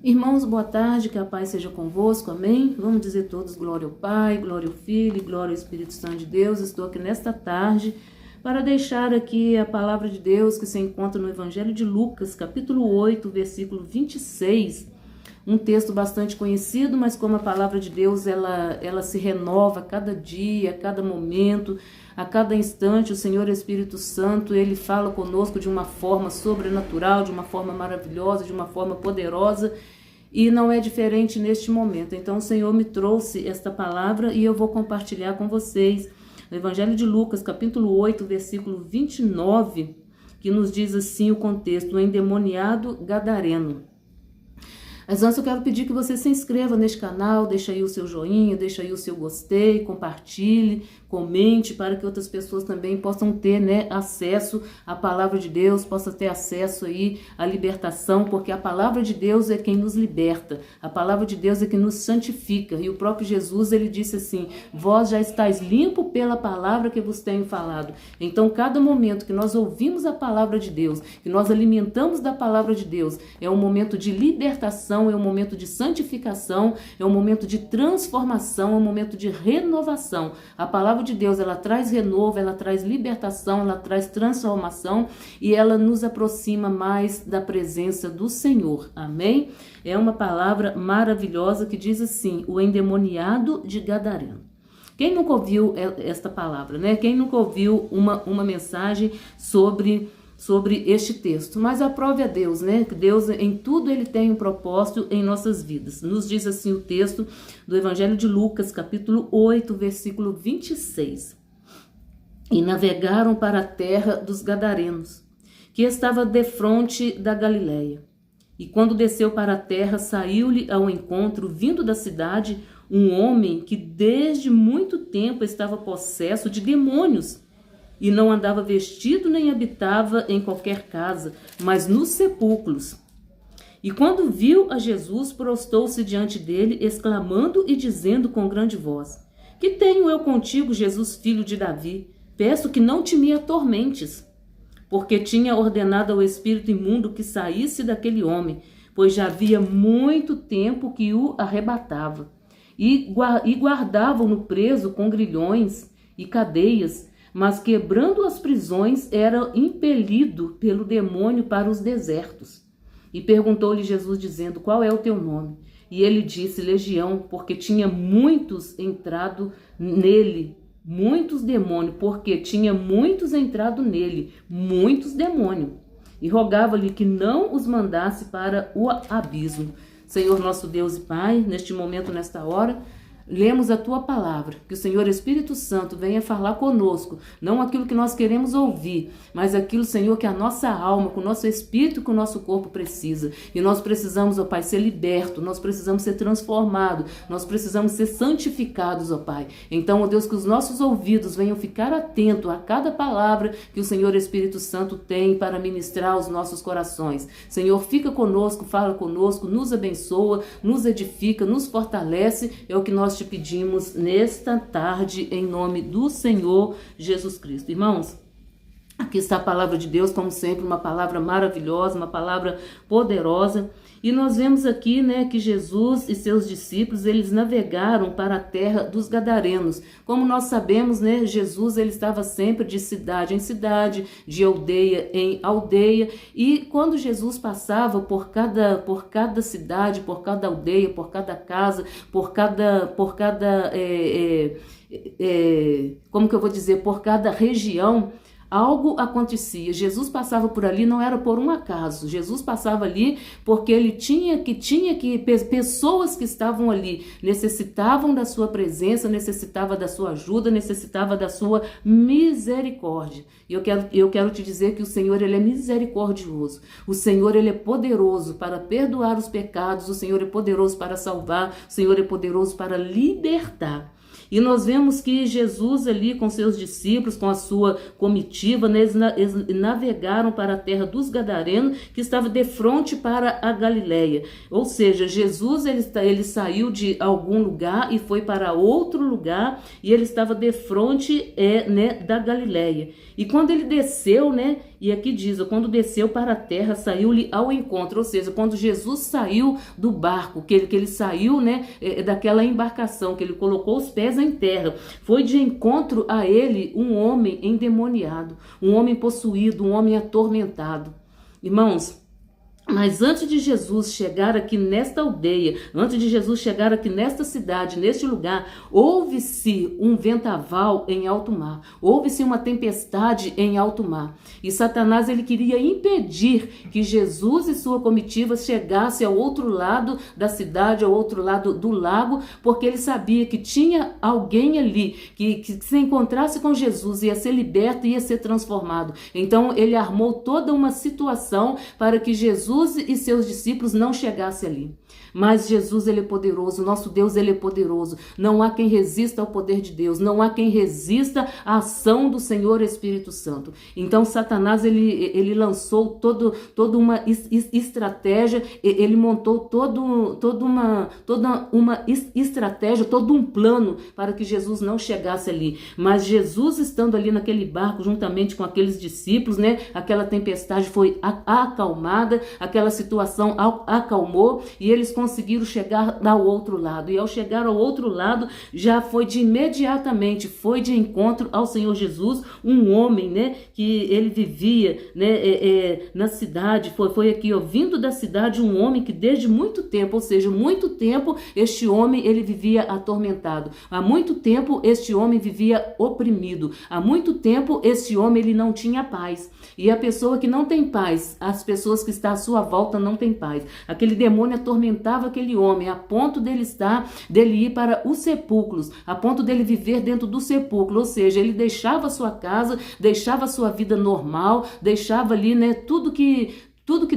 Irmãos, boa tarde, que a paz seja convosco, amém? Vamos dizer todos glória ao Pai, glória ao Filho e glória ao Espírito Santo de Deus. Estou aqui nesta tarde para deixar aqui a palavra de Deus que se encontra no Evangelho de Lucas, capítulo 8, versículo 26. Um texto bastante conhecido, mas como a palavra de Deus ela se renova a cada dia, a cada momento, a cada instante. O Senhor Espírito Santo, ele fala conosco de uma forma sobrenatural, de uma forma maravilhosa, de uma forma poderosa, e não é diferente neste momento. Então o Senhor me trouxe esta palavra e eu vou compartilhar com vocês. No Evangelho de Lucas, capítulo 8, versículo 29, que nos diz assim o contexto: o endemoniado gadareno. Mas antes eu quero pedir que você se inscreva neste canal, deixa aí o seu joinha, deixa aí o seu gostei, compartilhe, comente, para que outras pessoas também possam ter, acesso à palavra de Deus, possam ter acesso aí à libertação, porque a palavra de Deus é quem nos liberta, a palavra de Deus é quem nos santifica. E o próprio Jesus, ele disse assim: vós já estáis limpo pela palavra que vos tenho falado. Então, cada momento que nós ouvimos a palavra de Deus, que nós alimentamos da palavra de Deus, é um momento de libertação, é um momento de santificação, é um momento de transformação, é um momento de renovação. A palavra de Deus, ela traz renovo, ela traz libertação, ela traz transformação e ela nos aproxima mais da presença do Senhor. Amém? É uma palavra maravilhosa que diz assim: o endemoniado de Gadareno. Quem nunca ouviu esta palavra, né? Quem nunca ouviu uma mensagem sobre este texto? Mas aprove a Deus, né? Que Deus, em tudo, ele tem um propósito em nossas vidas. Nos diz assim o texto do Evangelho de Lucas, capítulo 8, versículo 26. E navegaram para a terra dos Gadarenos, que estava defronte da Galileia. E quando desceu para a terra, saiu-lhe ao encontro, vindo da cidade, um homem que desde muito tempo estava possesso de demônios, e não andava vestido nem habitava em qualquer casa, mas nos sepulcros. E quando viu a Jesus, prostou-se diante dele, exclamando e dizendo com grande voz: que tenho eu contigo, Jesus, filho de Davi? Peço que não me atormentes. Porque tinha ordenado ao espírito imundo que saísse daquele homem, pois já havia muito tempo que o arrebatava. E guardavam-no preso com grilhões e cadeias, mas quebrando as prisões, era impelido pelo demônio para os desertos. E perguntou-lhe Jesus, dizendo: qual é o teu nome? E ele disse: Legião, porque tinha muitos entrado nele, muitos demônios, porque tinha muitos entrado nele, muitos demônios. E rogava-lhe que não os mandasse para o abismo. Senhor nosso Deus e Pai, neste momento, nesta hora, lemos a Tua palavra, que o Senhor Espírito Santo venha falar conosco, não aquilo que nós queremos ouvir, mas aquilo, Senhor, que a nossa alma, com o nosso espírito, com o nosso corpo precisa. E nós precisamos, ó Pai, ser libertos, nós precisamos ser transformados, nós precisamos ser santificados, ó Pai. Então, ó Deus, que os nossos ouvidos venham ficar atentos a cada palavra que o Senhor Espírito Santo tem para ministrar aos nossos corações. Senhor, fica conosco, fala conosco, nos abençoa, nos edifica, nos fortalece, é o que nós te pedimos nesta tarde, em nome do Senhor Jesus Cristo. Irmãos, aqui está a palavra de Deus, como sempre, uma palavra maravilhosa, uma palavra poderosa. E nós vemos aqui, que Jesus e seus discípulos, eles navegaram para a terra dos Gadarenos. Como nós sabemos, Jesus, ele estava sempre de cidade em cidade, de aldeia em aldeia. E quando Jesus passava por cada cidade, por cada aldeia, por cada casa, por cada região, algo acontecia. Jesus passava por ali, não era por um acaso. Jesus passava ali porque ele tinha que pessoas que estavam ali necessitavam da sua presença, necessitavam da sua ajuda, necessitavam da sua misericórdia. E eu quero te dizer que o Senhor, ele é misericordioso. O Senhor, ele é poderoso para perdoar os pecados. O Senhor é poderoso para salvar. O Senhor é poderoso para libertar. E nós vemos que Jesus ali com seus discípulos, com a sua comitiva, eles navegaram para a terra dos Gadarenos, que estava de frente para a Galileia. Ou seja, Jesus ele saiu de algum lugar e foi para outro lugar, e ele estava de frente da Galileia. E quando ele desceu, E aqui diz, quando desceu para a terra, saiu-lhe ao encontro, ou seja, quando Jesus saiu do barco, que ele saiu, né, daquela embarcação, que ele colocou os pés em terra, foi de encontro a ele um homem endemoniado, um homem possuído, um homem atormentado. Irmãos, mas antes de Jesus chegar aqui nesta aldeia, antes de Jesus chegar aqui nesta cidade, neste lugar, houve-se um vendaval em alto mar, houve-se uma tempestade em alto mar. E Satanás, ele queria impedir que Jesus e sua comitiva chegassem ao outro lado da cidade, ao outro lado do lago, porque ele sabia que tinha alguém ali que se encontrasse com Jesus ia ser liberto, ia ser transformado. Então ele armou toda uma situação para que Jesus e seus discípulos não chegassem ali. Mas Jesus, ele é poderoso, nosso Deus, ele é poderoso. Não há quem resista ao poder de Deus, não há quem resista à ação do Senhor Espírito Santo. Então Satanás, ele lançou toda uma estratégia, ele montou toda uma estratégia, todo um plano para que Jesus não chegasse ali. Mas Jesus, estando ali naquele barco juntamente com aqueles discípulos, né, aquela tempestade foi acalmada, aquela situação acalmou e eles conseguiram chegar ao outro lado. E ao chegar ao outro lado, já foi imediatamente de encontro ao Senhor Jesus, um homem, né, que ele vivia, né, na cidade, foi aqui, ó, vindo da cidade, um homem que desde muito tempo, ou seja, muito tempo, este homem, ele vivia atormentado. Há muito tempo, este homem vivia oprimido. Há muito tempo, este homem, ele não tinha paz. E a pessoa que não tem paz, as pessoas que estão à sua volta não têm paz. Aquele demônio atormentava aquele homem a ponto dele ir para os sepulcros, a ponto dele viver dentro do sepulcro, ou seja, ele deixava a sua casa, deixava a sua vida normal, deixava ali, né, tudo que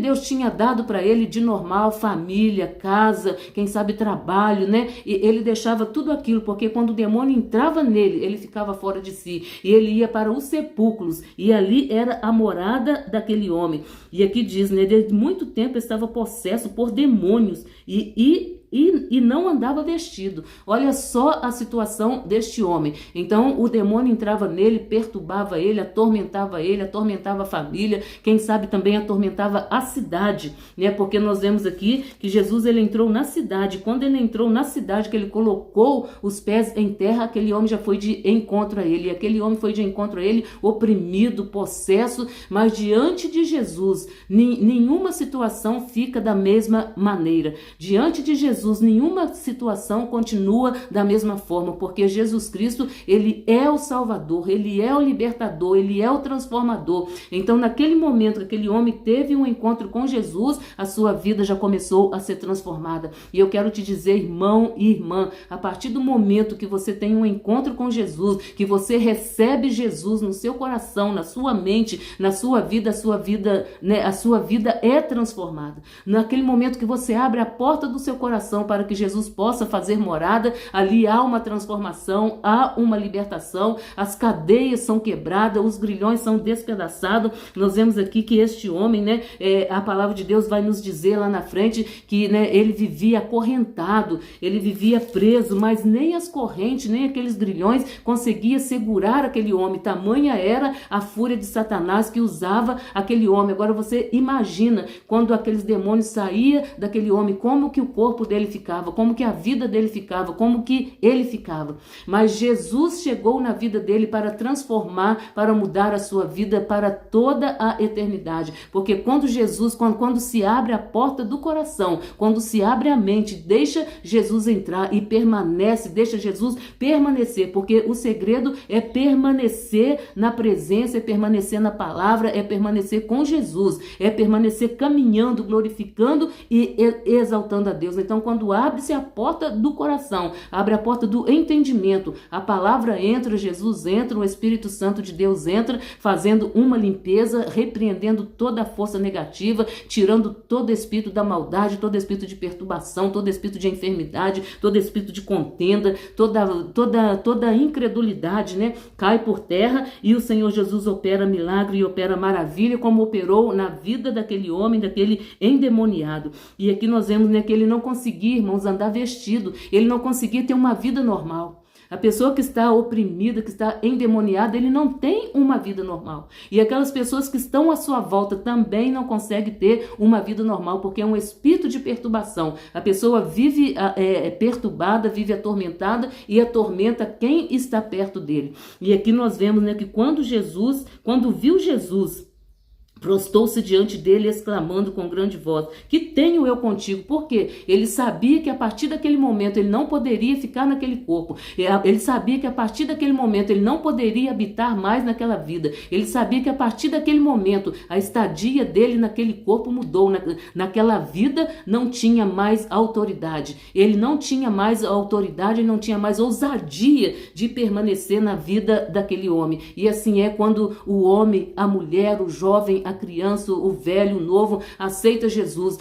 Deus tinha dado para ele de normal, família, casa, quem sabe trabalho, né? E ele deixava tudo aquilo, porque quando o demônio entrava nele, ele ficava fora de si. E ele ia para os sepulcros, e ali era a morada daquele homem. E aqui diz, né? Desde muito tempo estava possesso por demônios e não andava vestido. Olha só a situação deste homem. Então o demônio entrava nele, perturbava ele, atormentava a família, quem sabe também atormentava a cidade, né? Porque nós vemos aqui que Jesus, ele entrou na cidade. Quando ele entrou na cidade, que ele colocou os pés em terra, aquele homem já foi de encontro a ele. E aquele homem foi de encontro a ele, oprimido, possesso. Mas diante de Jesus, nenhuma situação fica da mesma maneira. Diante de Jesus, nenhuma situação continua da mesma forma, porque Jesus Cristo, ele é o Salvador, ele é o libertador, ele é o transformador. Então, naquele momento que aquele homem teve um encontro com Jesus, a sua vida já começou a ser transformada. E eu quero te dizer, irmão e irmã, a partir do momento que você tem um encontro com Jesus, que você recebe Jesus no seu coração, na sua mente, na sua vida, né, a sua vida é transformada. Naquele momento que você abre a porta do seu coração para que Jesus possa fazer morada, ali há uma transformação, há uma libertação, as cadeias são quebradas, os grilhões são despedaçados. Nós vemos aqui que este homem, né, a palavra de Deus vai nos dizer lá na frente que, né, ele vivia acorrentado, ele vivia preso, mas nem as correntes, nem aqueles grilhões conseguia segurar aquele homem. Tamanha era a fúria de Satanás que usava aquele homem. Agora você imagina quando aqueles demônios saíam daquele homem, como que o corpo dele ficava, como que a vida dele ficava, como que ele ficava. Mas Jesus chegou na vida dele para transformar, para mudar a sua vida para toda a eternidade. Porque quando se abre a porta do coração, quando se abre a mente, deixa Jesus entrar e deixa Jesus permanecer, porque o segredo é permanecer na presença, é permanecer na palavra, é permanecer com Jesus, é permanecer caminhando, glorificando e exaltando a Deus. Então, quando abre-se a porta do coração, abre a porta do entendimento, a palavra entra, Jesus entra, o Espírito Santo de Deus entra, fazendo uma limpeza, repreendendo toda a força negativa, tirando todo espírito da maldade, todo espírito de perturbação, todo espírito de enfermidade, todo espírito de contenda, toda incredulidade, né, cai por terra, e o Senhor Jesus opera milagre e opera maravilha, como operou na vida daquele homem, daquele endemoniado. E aqui nós vemos, né, que ele não conseguia, irmãos, andar vestido, ele não conseguia ter uma vida normal. A pessoa que está oprimida, que está endemoniada, ele não tem uma vida normal. E aquelas pessoas que estão à sua volta também não conseguem ter uma vida normal, porque é um espírito de perturbação. A pessoa vive perturbada, vive atormentada e atormenta quem está perto dele. E aqui nós vemos, né, que quando viu Jesus, prostou-se diante dele, exclamando com grande voz: que tenho eu contigo? Porque ele sabia que a partir daquele momento ele não poderia ficar naquele corpo. Ele sabia que a partir daquele momento ele não poderia habitar mais naquela vida. Ele sabia que a partir daquele momento a estadia dele naquele corpo mudou. Naquela vida não tinha mais autoridade. Ele não tinha mais autoridade, ele não tinha mais ousadia de permanecer na vida daquele homem. E assim é quando o homem, a mulher, o jovem, a criança, o velho, o novo, aceita Jesus.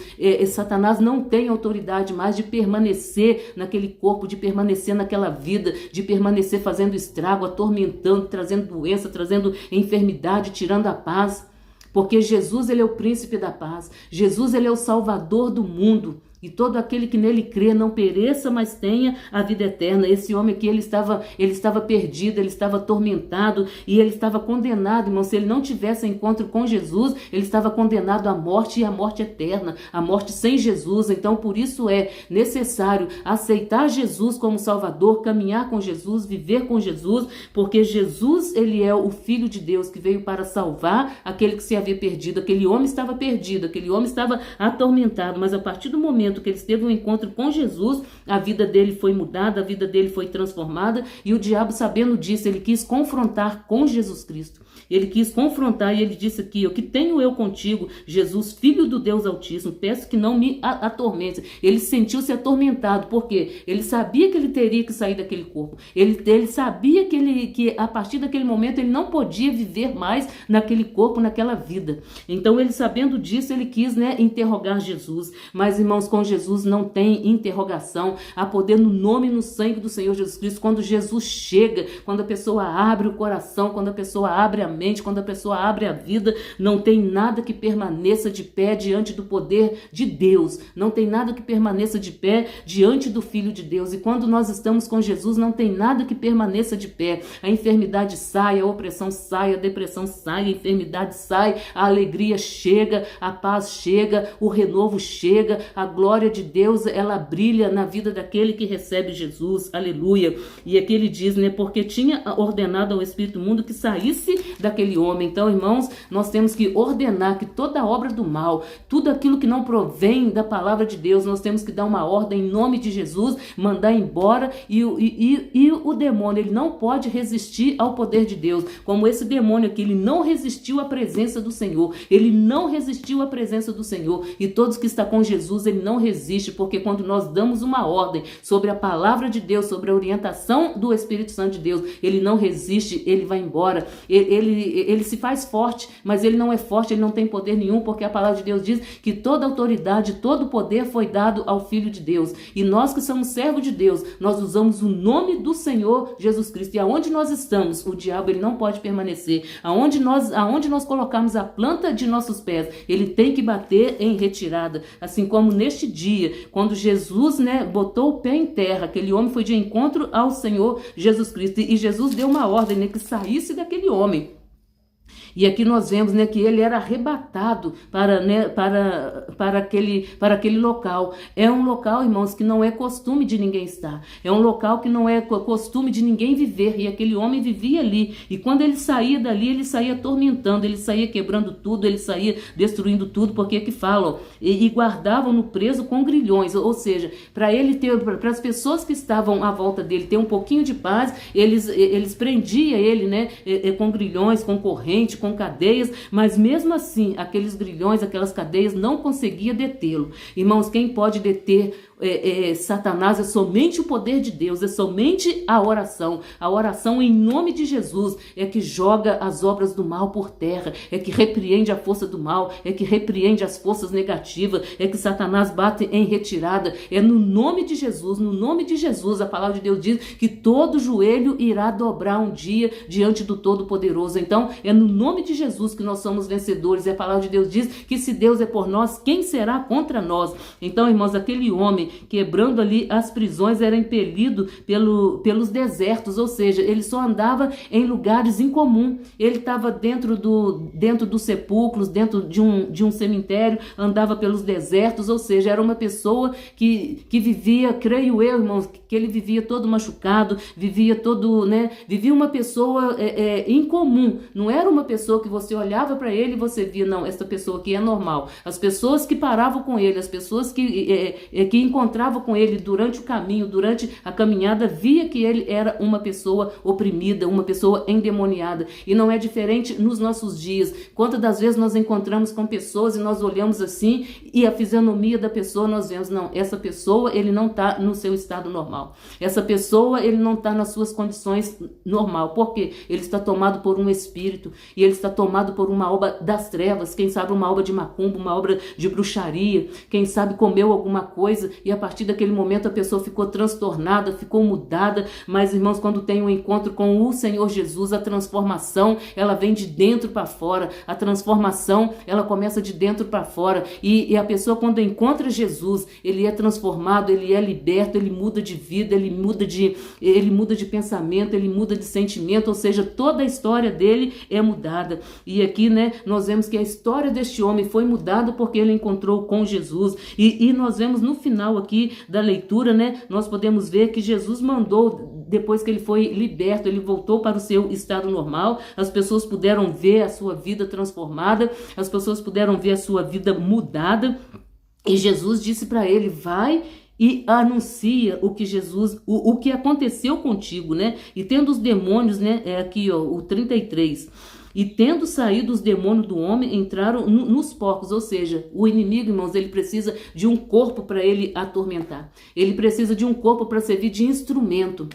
Satanás não tem autoridade mais de permanecer naquele corpo, de permanecer naquela vida, de permanecer fazendo estrago, atormentando, trazendo doença, trazendo enfermidade, tirando a paz. Porque Jesus, ele é o príncipe da paz. Jesus, ele é o salvador do mundo. E todo aquele que nele crê não pereça, mas tenha a vida eterna. Esse homem aqui, ele estava perdido, ele estava atormentado e ele estava condenado, irmão. Se ele não tivesse encontro com Jesus, ele estava condenado à morte e à morte eterna, à morte sem Jesus. Então, por isso é necessário aceitar Jesus como Salvador, caminhar com Jesus, viver com Jesus, porque Jesus, ele é o Filho de Deus que veio para salvar aquele que se havia perdido. Aquele homem estava perdido, aquele homem estava atormentado, mas a partir do momento que ele teve um encontro com Jesus, a vida dele foi mudada, a vida dele foi transformada, e o diabo, sabendo disso, ele quis confrontar com Jesus Cristo. Ele quis confrontar e ele disse aqui: o que tenho eu contigo, Jesus, Filho do Deus Altíssimo, peço que não me atormente. Ele sentiu-se atormentado, porque ele sabia que ele teria que sair daquele corpo. Ele sabia que a partir daquele momento ele não podia viver mais naquele corpo, naquela vida. Então, ele, sabendo disso, ele quis, interrogar Jesus. Mas, irmãos, com Jesus não tem interrogação. Há poder no nome e no sangue do Senhor Jesus Cristo. Quando Jesus chega, quando a pessoa abre o coração, quando a pessoa abre a mente, quando a pessoa abre a vida, não tem nada que permaneça de pé diante do poder de Deus. Não tem nada que permaneça de pé diante do Filho de Deus. E quando nós estamos com Jesus, não tem nada que permaneça de pé. A enfermidade sai, a opressão sai, a depressão sai, a enfermidade sai, a alegria chega, a paz chega, o renovo chega, a glória de Deus, ela brilha na vida daquele que recebe Jesus. Aleluia. E aqui ele diz, porque tinha ordenado ao Espírito Mundo que saísse daquele homem. Então, irmãos, nós temos que ordenar que toda obra do mal, tudo aquilo que não provém da palavra de Deus, nós temos que dar uma ordem em nome de Jesus, mandar embora, e o demônio, ele não pode resistir ao poder de Deus, como esse demônio aqui, ele não resistiu à presença do Senhor, ele não resistiu à presença do Senhor, e todos que estão com Jesus, ele não resiste, porque quando nós damos uma ordem sobre a palavra de Deus, sobre a orientação do Espírito Santo de Deus, ele não resiste, ele vai embora. Ele se faz forte, mas ele não é forte, ele não tem poder nenhum, porque a palavra de Deus diz que toda autoridade, todo poder foi dado ao Filho de Deus. E nós que somos servos de Deus, nós usamos o nome do Senhor Jesus Cristo. E aonde nós estamos, o diabo, ele não pode permanecer. Aonde nós colocarmos a planta de nossos pés, ele tem que bater em retirada. Assim como neste dia, quando Jesus, botou o pé em terra, aquele homem foi de encontro ao Senhor Jesus Cristo. E Jesus deu uma ordem, que saísse daquele homem. E aqui nós vemos, que ele era arrebatado para aquele local. É um local, irmãos, que não é costume de ninguém estar. É um local que não é costume de ninguém viver. E aquele homem vivia ali. E quando ele saía dali, ele saía atormentando, ele saía quebrando tudo, ele saía destruindo tudo, porque aqui falam, e guardavam-no preso com grilhões. Ou seja, para as pessoas que estavam à volta dele ter um pouquinho de paz, eles prendiam ele, com grilhões, com corrente, com cadeias, mas mesmo assim, aqueles grilhões, aquelas cadeias não conseguia detê-lo. Irmãos, quem pode deter Satanás é somente o poder de Deus, é somente a oração. A oração em nome de Jesus é que joga as obras do mal por terra, é que repreende a força do mal, é que repreende as forças negativas, é que Satanás bate em retirada. É no nome de Jesus, no nome de Jesus, a palavra de Deus diz que todo joelho irá dobrar um dia diante do Todo-Poderoso. Então, é no nome nome de Jesus que nós somos vencedores. E a palavra de Deus diz que se Deus é por nós, quem será contra nós? Então, irmãos, aquele homem quebrando ali as prisões era impelido pelos desertos, ou seja, ele só andava em lugares incomuns. Ele estava dentro dos sepulcros, dentro de um cemitério, andava pelos desertos, ou seja, era uma pessoa que vivia, creio eu, irmãos, que ele vivia todo machucado, vivia uma pessoa incomum. Não era uma pessoa que você olhava para ele e você via, não, essa pessoa aqui é normal. As pessoas que paravam com ele, as pessoas que encontravam com ele durante o caminho, durante a caminhada, via que ele era uma pessoa oprimida, uma pessoa endemoniada. E não é diferente nos nossos dias. Quantas das vezes nós encontramos com pessoas e nós olhamos assim e a fisionomia da pessoa nós vemos, não, essa pessoa ele não está no seu estado normal. Essa pessoa ele não está nas suas condições normal. Por quê? Ele está tomado por um espírito e ele está tomado por uma obra das trevas, quem sabe uma obra de macumba, uma obra de bruxaria, quem sabe comeu alguma coisa e a partir daquele momento a pessoa ficou transtornada, ficou mudada. Mas, irmãos, quando tem um encontro com o Senhor Jesus, a transformação ela vem de dentro para fora, a transformação ela começa de dentro para fora e a pessoa quando encontra Jesus, ele é transformado, ele é liberto, ele muda de vida, ele muda de pensamento, ele muda de sentimento, ou seja, toda a história dele é mudada. E aqui, nós vemos que a história deste homem foi mudada porque ele encontrou com Jesus. E nós vemos no final aqui da leitura, nós podemos ver que Jesus mandou, depois que ele foi liberto, ele voltou para o seu estado normal, as pessoas puderam ver a sua vida transformada, as pessoas puderam ver a sua vida mudada, e Jesus disse para ele, vai e anuncia o que aconteceu contigo, E tendo os demônios, aqui o 33, e tendo saído os demônios do homem, entraram nos porcos, ou seja, o inimigo, irmãos, ele precisa de um corpo para ele atormentar, ele precisa de um corpo para servir de instrumento.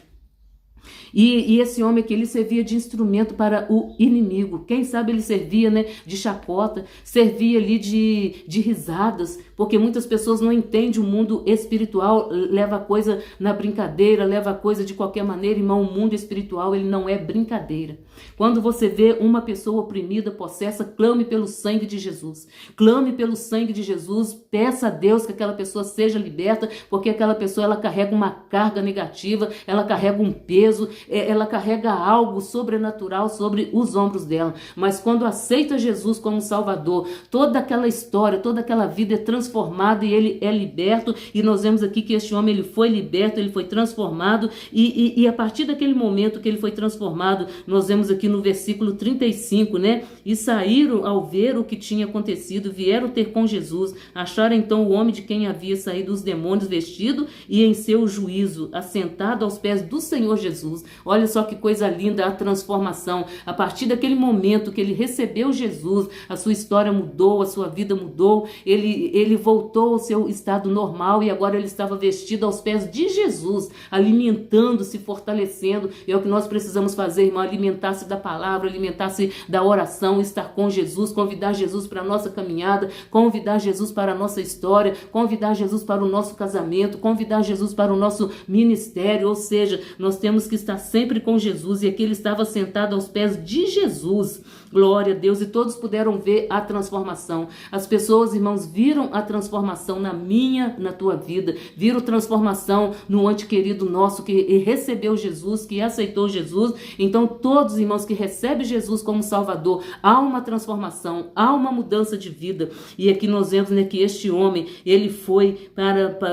E esse homem aqui, ele servia de instrumento para o inimigo. Quem sabe ele servia, de chacota, servia ali de risadas, porque muitas pessoas não entendem o mundo espiritual, leva a coisa na brincadeira, leva a coisa de qualquer maneira. Irmão, o mundo espiritual, ele não é brincadeira. Quando você vê uma pessoa oprimida, possessa, clame pelo sangue de Jesus. Clame pelo sangue de Jesus, peça a Deus que aquela pessoa seja liberta, porque aquela pessoa, ela carrega uma carga negativa, ela carrega um peso, ela carrega algo sobrenatural sobre os ombros dela. Mas quando aceita Jesus como Salvador, toda aquela história, toda aquela vida é transformada e ele é liberto. E nós vemos aqui que este homem, ele foi liberto, ele foi transformado, e a partir daquele momento que ele foi transformado, nós vemos aqui no versículo 35, e saíram ao ver o que tinha acontecido, vieram ter com Jesus, acharam então o homem de quem havia saído os demônios vestido e em seu juízo, assentado aos pés do Senhor Jesus. Olha só que coisa linda a transformação. A partir daquele momento que ele recebeu Jesus, a sua história mudou, a sua vida mudou, ele voltou ao seu estado normal e agora ele estava vestido aos pés de Jesus, alimentando-se, fortalecendo. É o que nós precisamos fazer, irmão, alimentar-se da palavra, alimentar-se da oração, estar com Jesus, convidar Jesus para a nossa caminhada, convidar Jesus para a nossa história, convidar Jesus para o nosso casamento, convidar Jesus para o nosso ministério. Ou seja, nós temos que estar sempre com Jesus, e aqui ele estava sentado aos pés de Jesus. Glória a Deus, e todos puderam ver a transformação. As pessoas, irmãos, viram a transformação na tua vida, viram transformação no antequerido nosso que recebeu Jesus, que aceitou Jesus. Então todos, irmãos, que recebem Jesus como Salvador, há uma transformação, há uma mudança de vida. E aqui nós vemos que este homem, ele foi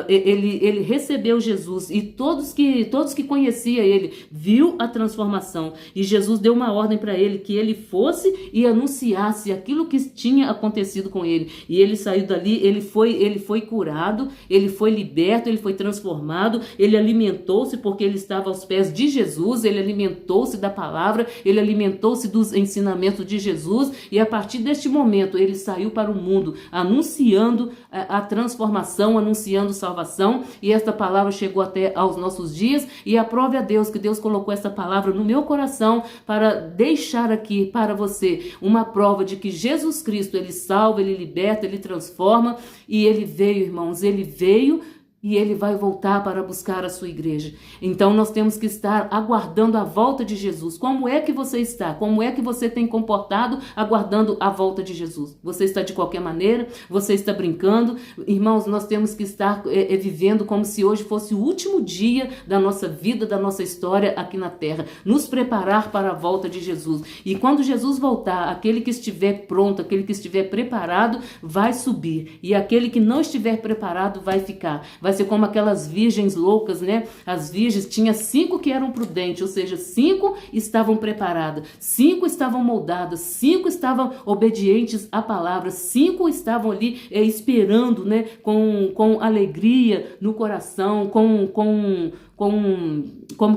ele recebeu Jesus, e todos que conheciam ele, viu a transformação, e Jesus deu uma ordem para ele, que ele fosse e anunciasse aquilo que tinha acontecido com ele. E ele saiu dali, ele foi curado, ele foi liberto, ele foi transformado, ele alimentou-se porque ele estava aos pés de Jesus, ele alimentou-se da palavra, ele alimentou-se dos ensinamentos de Jesus, e a partir deste momento ele saiu para o mundo anunciando a transformação, anunciando salvação, e esta palavra chegou até aos nossos dias. E aprove a Deus que Deus colocou essa palavra no meu coração para deixar aqui para você uma prova de que Jesus Cristo, ele salva, ele liberta, ele transforma. E ele veio, irmãos, ele veio e ele vai voltar para buscar a sua igreja. Então nós temos que estar aguardando a volta de Jesus. Como é que você está? Como é que você tem comportado aguardando a volta de Jesus? Você está de qualquer maneira? Você está brincando? Irmãos, nós temos que estar vivendo como se hoje fosse o último dia da nossa vida, da nossa história aqui na terra. Nos preparar para a volta de Jesus. E quando Jesus voltar, aquele que estiver pronto, aquele que estiver preparado, vai subir. E aquele que não estiver preparado vai ficar. Vai ser como aquelas virgens loucas, né? As virgens, tinha 5 que eram prudentes, ou seja, 5 estavam preparadas, 5 estavam moldadas, 5 estavam obedientes à palavra, 5 estavam ali esperando, né? Com alegria no coração, como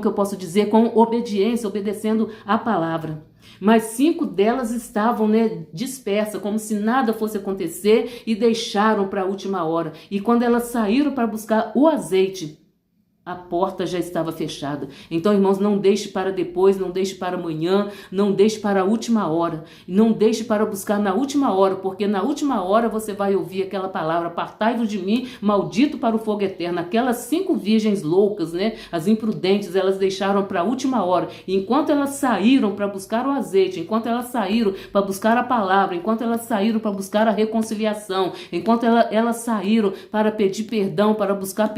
que eu posso dizer, com obediência, obedecendo à palavra. Mas 5 delas estavam, né, dispersas, como se nada fosse acontecer, e deixaram para a última hora. E quando elas saíram para buscar o azeite, a porta já estava fechada. Então, irmãos, não deixe para depois, não deixe para amanhã, não deixe para a última hora. Não deixe para buscar na última hora, porque na última hora você vai ouvir aquela palavra: apartai-vos de mim, maldito para o fogo eterno. Aquelas 5 virgens loucas, né, as imprudentes, elas deixaram para a última hora. E enquanto elas saíram para buscar o azeite, enquanto elas saíram para buscar a palavra, enquanto elas saíram para buscar a reconciliação, enquanto elas saíram para pedir perdão, para buscar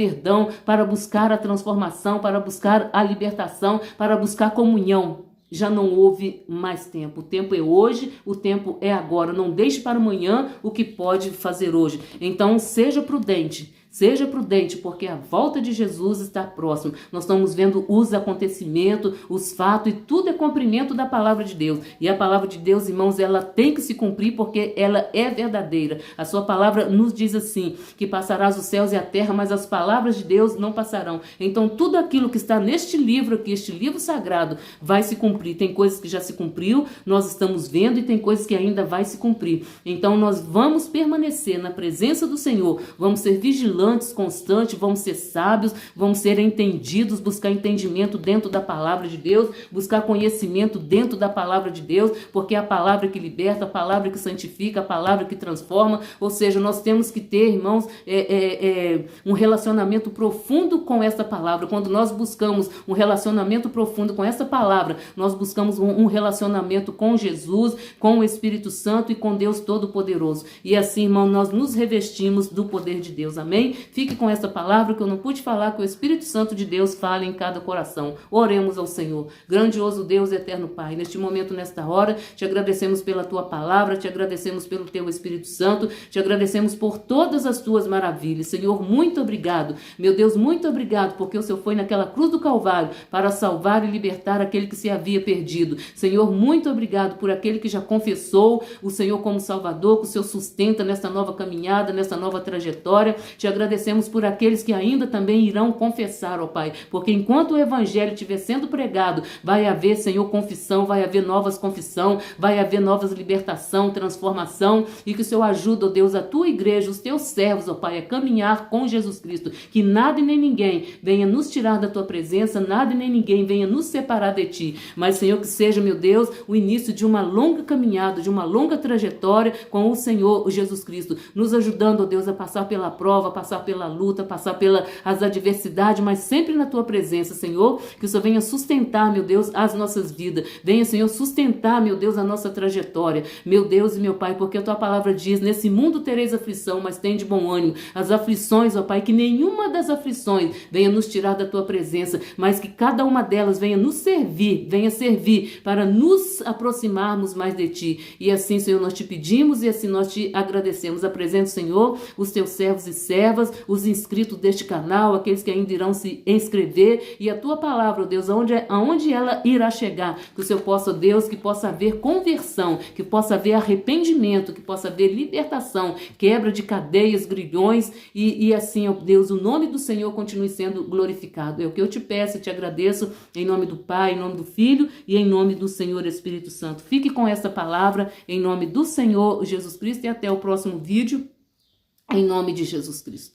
a transformação, para buscar a libertação, para buscar comunhão, já não houve mais tempo. O tempo é hoje, o tempo é agora. Não deixe para amanhã o que pode fazer hoje. Então, seja prudente. Seja prudente, porque a volta de Jesus está próxima. Nós estamos vendo os acontecimentos, os fatos, e tudo é cumprimento da palavra de Deus. E a palavra de Deus, irmãos, ela tem que se cumprir, porque ela é verdadeira. A sua palavra nos diz assim, que passarás os céus e a terra, mas as palavras de Deus não passarão. Então, tudo aquilo que está neste livro aqui, este livro sagrado, vai se cumprir. Tem coisas que já se cumpriu, nós estamos vendo, e tem coisas que ainda vai se cumprir. Então, nós vamos permanecer na presença do Senhor, vamos ser vigilantes, constantes, vamos ser sábios, vamos ser entendidos, buscar entendimento dentro da palavra de Deus, buscar conhecimento dentro da palavra de Deus, porque é a palavra que liberta, a palavra que santifica, a palavra que transforma. Ou seja, nós temos que ter, irmãos, um relacionamento profundo com essa palavra. Quando nós buscamos um relacionamento profundo com essa palavra, nós buscamos um relacionamento com Jesus, com o Espírito Santo e com Deus Todo-Poderoso. E assim, irmão, nós nos revestimos do poder de Deus. Amém? Fique com essa palavra que eu não pude falar, que o Espírito Santo de Deus fale em cada coração. Oremos ao Senhor. Grandioso Deus, eterno Pai, neste momento, nesta hora, te agradecemos pela tua palavra, te agradecemos pelo teu Espírito Santo, te agradecemos por todas as tuas maravilhas. Senhor, muito obrigado. Meu Deus, muito obrigado, porque o Senhor foi naquela cruz do Calvário para salvar e libertar aquele que se havia perdido. Senhor, muito obrigado por aquele que já confessou o Senhor como Salvador, que o Senhor sustenta nesta nova caminhada, nesta nova trajetória. Te agradecemos por aqueles que ainda também irão confessar, ó Pai, porque enquanto o Evangelho estiver sendo pregado, vai haver, Senhor, confissão, vai haver novas confissão, vai haver novas libertação, transformação, e que o Senhor ajude, ó Deus, a tua igreja, os teus servos, ó Pai, a caminhar com Jesus Cristo, que nada e nem ninguém venha nos tirar da tua presença, nada e nem ninguém venha nos separar de ti, mas, Senhor, que seja, meu Deus, o início de uma longa caminhada, de uma longa trajetória com o Senhor Jesus Cristo, nos ajudando, ó Deus, a passar pela prova, passar pela luta, passar pelas adversidades, mas sempre na tua presença, Senhor, que o Senhor venha sustentar, meu Deus, as nossas vidas, venha, Senhor, sustentar, meu Deus, a nossa trajetória, meu Deus e meu Pai, porque a tua palavra diz: nesse mundo tereis aflição, mas tem de bom ânimo. As aflições, ó Pai, que nenhuma das aflições venha nos tirar da tua presença, mas que cada uma delas venha nos servir, venha servir para nos aproximarmos mais de ti. E assim, Senhor, nós te pedimos e assim nós te agradecemos. Apresento, Senhor, os teus servos e servas, os inscritos deste canal, aqueles que ainda irão se inscrever, e a tua palavra, ó Deus, aonde ela irá chegar, que o Senhor possa, Deus, que possa haver conversão, que possa haver arrependimento, que possa haver libertação, quebra de cadeias, grilhões, e assim, ó Deus, o nome do Senhor continue sendo glorificado. É o que eu te peço e te agradeço, em nome do Pai, em nome do Filho e em nome do Senhor Espírito Santo. Fique com essa palavra, em nome do Senhor Jesus Cristo, e até o próximo vídeo, em nome de Jesus Cristo.